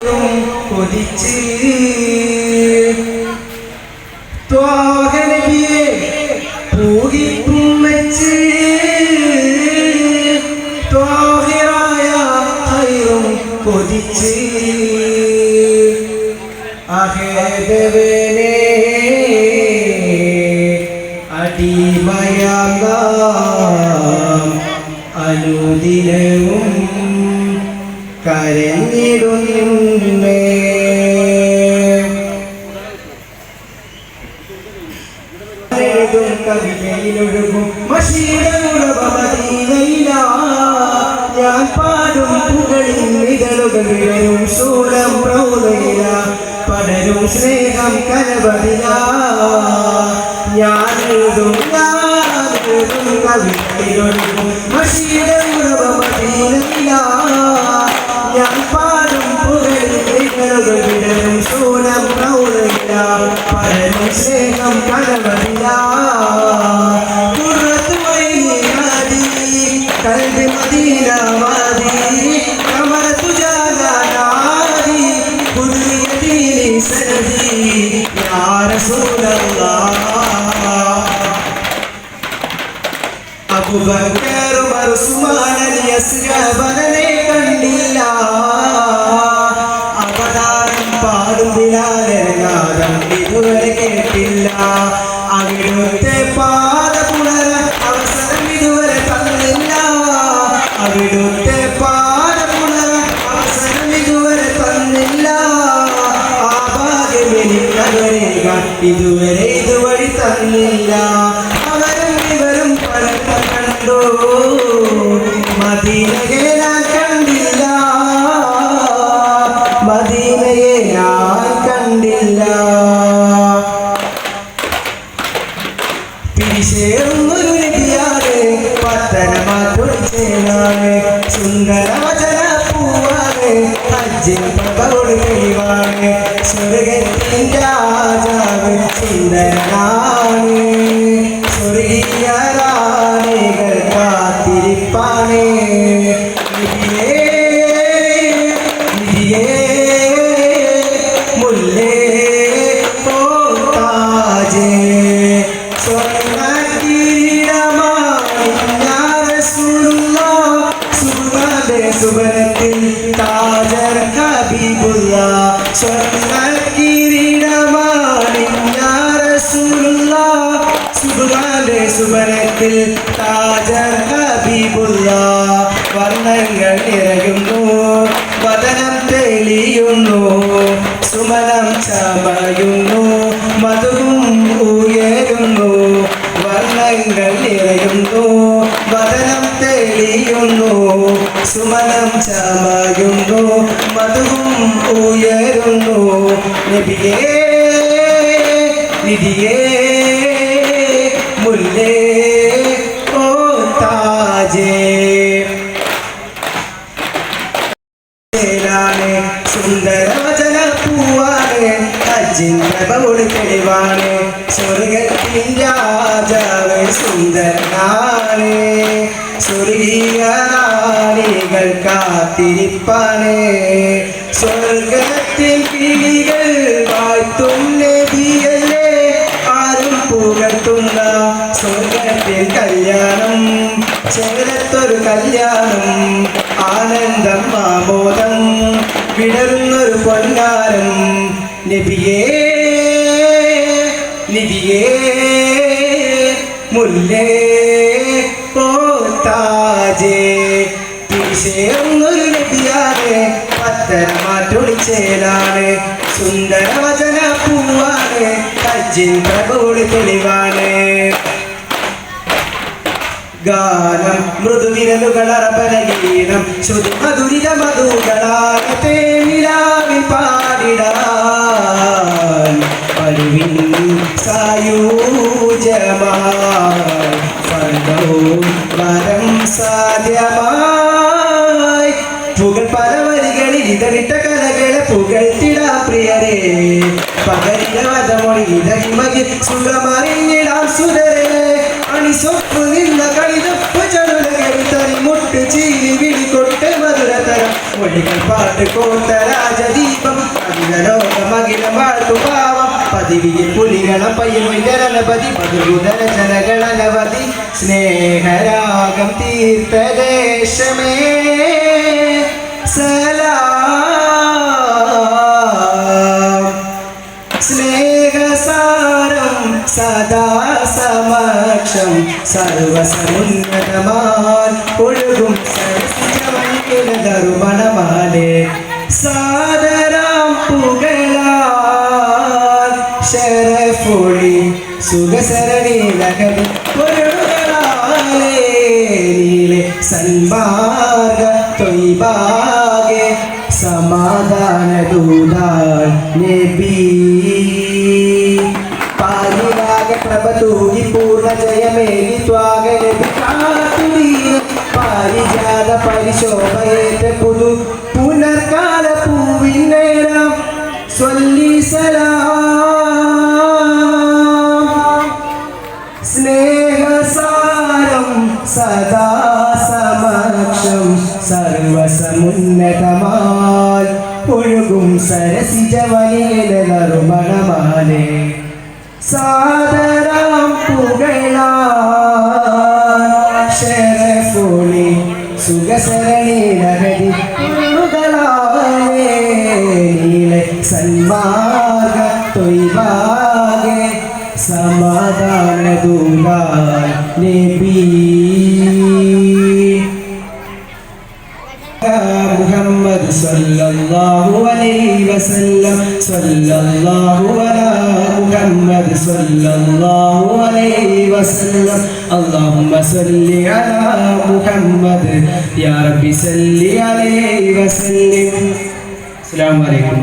കൊതിച്ച് ത്വാഹനബിയെ പൂകിപ്പും വെച്ച് ത്വാഹിറായ ഹൈറും കൊതിച്ച് അഹേദവനെ അടിമയാം അനുദിനവും കരഞ്ഞിടുന്നേ കവിതയിലൊഴുകും ഞാൻ പാടും പുകളിൽ നിഴലുകൾ വിളയും ശൂലം പ്രൗഢയില പടരും സ്നേഹം കനവതില ഞാൻ എഴുതും കവിതയിലൊഴുകും ഞാൻ പാടും പുകളിൽ നിഴലുകൾ വിളയും ശൂലം പ്രൗഢയില പടരും സ്നേഹം കനവതില قلب مدينة وادي كمرت جاغانادي خذ يدي سندي يا رسول الله أبو بكر وعثمان യസ്ഗബനെ കണ്ടില്ല അവതാരം പാടും ബിലാലനാദം ഇതുവരെ കേട്ടില്ല അവിടുത്തെ പാദപുണര അവസരം ഇതുവരെ തന്നില്ല അവിടുത്തെ പാദപുണര അവസരം ഇതുവരെ തന്നില്ല ആ ഭാഗ്യം എനിക്കവരേക ഇതുവരെ ഇതുവഴി തന്നില്ല അവരും ഇവരും പലത കണ്ടോ മദീനയെ ഞാൻ കണ്ടില്ല മദീനയെ ഞാൻ കണ്ടില്ല പിരിശേറുന്നൊരു നബിയാണ് പത്തനമാറ്റൊളിച്ചേനാണ് സുന്ദരവചന പൂവാണ് ഹജ്ജിൻ പ്രഭവോട് തെളിവാണ് സ്വർഗത്തിൻ രാജാവ് സുന്ദരനാണ് സ്വർഗീയ റാണികൾ കാത്തിരിപ്പാണ് മുല്ലേ ഓ താജേ സുബനത്തിൽ താജർ ഹബീബുള്ള സ്വർണ്ണ കിരീടമാണ് യാ റസൂലുള്ള സുബ്ഹാനേ സുബനത്തിൽ താജർ ഹബീബുള്ള വർണ്ണങ്ങൾ നിറയുന്നു വദനം തെളിയുന്നു സുമനം ചമയുന്നു മധുവും ഉയരുന്നു വർണ്ണങ്ങൾ നിറയുന്നു വദനം തെളിയുന്നു സുമനം ചമയുന്നു മധുവും ഉയരുന്നു നബിയേ നിധിയേ മുല്ലേ ഓ താജേ സുന്ദരവചന പൂവാണ് ഹജ്ജിൻ പ്രഭവോട് തെളിവാണ് സ്വർഗത്തിൻ രാജാവ് സുന്ദരനാണ് സ്വർഗീയ റാണികൾ കാത്തിരിപ്പാണ് സ്വർഗത്തിൽ കിളികൾ വാഴ്ത്തും നബിയല്ലേ ആരും പുകഴ്ത്തുന്ന സ്വർഗത്തിൽ കല്യാണം ചേരത്തൊരു കല്യാണം ആനന്ദം ആമോദം വിടരുന്നൊരു പൊന്നാരം നബിയേ നിധിയേ മുല്ലേ ഓ താജേ തിരിശേറുന്നൊരു നബിയാണ് പത്തനമാറ്റൊളിച്ചേലാണ് സുന്ദരവചന പൂവാണ് ഹജ്ജിൻ പ്രഭവോട് തെളിവാണ് ഗാനം മൃദുവിരലുകൾ അറബനഗീനം ശ്രുതി മധുരിത മധുകളാണ് തേനിലാവിൽ പാടിടാൻ പരുവിൻ സായൂജമായി വരം സാധ്യമായി പുകൾ പല വരികളിൽ ഇതറിട്ട കലകളെ പുകഴ്ത്തിടാ പ്രിയരേ പകരിക വധമൊഴി ഇതഹിമകിൽ സുഖമറിഞ്ഞിടാം സുരരെ അണിസൊപ്പ് നിന്ന കളിതൊപ്പ് ചടുലകളിൽ തനി മുട്ട് ചീലി വിളിക്കൊട്ട് മധുരതരം മൊഴികൾ പാട്ട് കോട്ട രാജതീ പരലോകമകിലം വാഴ്ത്തുഭാവം പതിവിയിൽ പുലികളം പയ്യനപതി പതിവുതര ജനകളനവധി സ്നേഹരാഗം തീർത്ഥദേശമേ സലാം സ്നേഹസാരം സദാ സമക്ഷം സർവസമുന്നതമാൻ ഒഴുകും സരസിജമണികളുമണമാലെ സാദരാം പുകളാൽ ശരഫൊളി സുഖസരണി ലഹരി പൊരുളാലേ നീലെ സന്മാർഗ തൊയ്ബാകെ സമാധാന ദൂതാൽ നബി പാലിലാകെ പ്രഭ തൂകി പൂർണ്ണ ജയമേകി ത്വാഗനബി കാത്തുടീന പാരിജാത പരിശോഭയേറ്റ പുതു പുനർകാല പൂവിന്നേരം സ്വല്ലി സലാം സ്നേഹസാരം സദാ സമക്ഷം സർവസമുന്നതമാൽ ഒഴുകും സരസിജവനിയലറുമണമാലെ സാദരാം പുകളാൽ ശരഫൊളി സുഖസരണി ലഹരി നീലെ സന്മാർഗ തൊയ്ബാകെ സമാധാന ദൂതാൽ നബി മുഹമ്മദ് സല്ലല്ലാഹു അലൈഹി വസല്ലം സല്ലല്ലാഹു അലാ മുഹമ്മദ് സല്ലല്ലാഹു അലൈഹി വസല്ലം അല്ലാഹുമ്മ സല്ലി അലാ മുഹമ്മദ് യാ റബ്ബി സല്ലി അലൈഹി വസല്ലം. അസ്സലാമു അലൈക്കും.